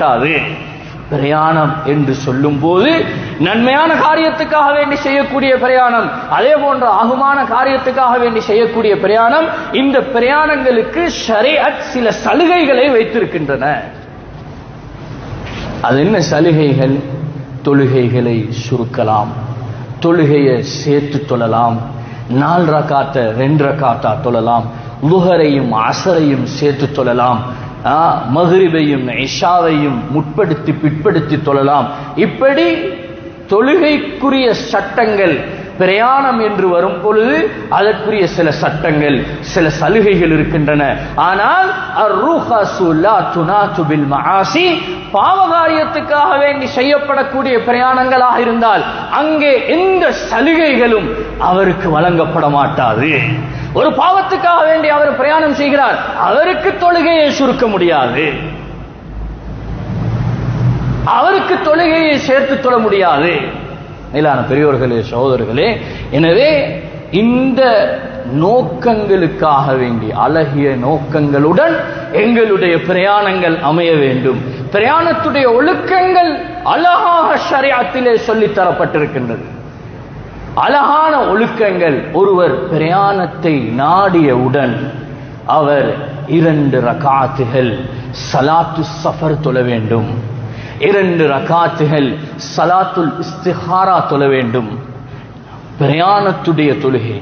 மாட்டாது. பிரயாணம் என்று சொல்லும் போது நன்மையான காரியத்துக்காக வேண்டி செய்யக்கூடிய பிரயாணம், அதே போன்ற ஆகுமான காரியத்துக்காக வேண்டி செய்யக்கூடிய பிரயாணம். இந்த பிரயாணங்களுக்கு ஷரீஅத் சில சலுகைகளை வைத்திருக்கின்றன. அது என்ன சலுகைகள்? தொழுகைகளை சுருக்கலாம், தொழுகையை சேர்த்து தொழலாம், 4 ரக்காத்த 2 ரக்காத்தா தொழலாம், லுஹரையும் அஸரையும் சேர்த்து தொழலாம், மக்ரிபையும் இஷாவையும் முற்படுத்தி பிற்படுத்தி தொழலாம். இப்படி தொழுகைக்குரிய சட்டங்கள் பிரயாணம் என்று வரும் பொழுது அதற்குரிய சில சட்டங்கள், சில சலுகைகள் இருக்கின்றன. ஆனால் அர்ருஹஸு லா துனாது பில் மஆசி, பாவகாரியத்துக்காக வேண்டி செய்யப்படக்கூடிய பிரயாணங்களாக இருந்தால் அங்கே எந்த சலுகைகளும் அவருக்கு வழங்கப்பட மாட்டாது. ஒரு பாவத்துக்காக வேண்டி அவர் பிரயாணம் செய்கிறார், அவருக்கு தொழுகையை சுருக்க முடியாது, அவருக்கு தொழுகையை சேர்த்து தொழ முடியாது. மேலான பெரியோர்களே, சகோதரர்களே, எனவே இந்த நோக்கங்களுக்காக வேண்டி அழகிய நோக்கங்களுடன் எங்களுடைய பிரயாணங்கள் அமைய வேண்டும். பிரயாணத்துடைய ஒழுக்கங்கள் அழகாக ஷரீஅத்திலே சொல்லித் தரப்பட்டிருக்கின்றது. அழகான ஒழுக்கங்கள். ஒருவர் பிரயாணத்தை நாடியவுடன் அவர் 2 ரகாத்துகள் ஸலாத்து ஸஃபர் தொழ வேண்டும், 2 ரகாத்துகள் ஸலாத்துல் இஸ்திகாரா தொழ வேண்டும். பிரயாணத்துடைய தொழுகை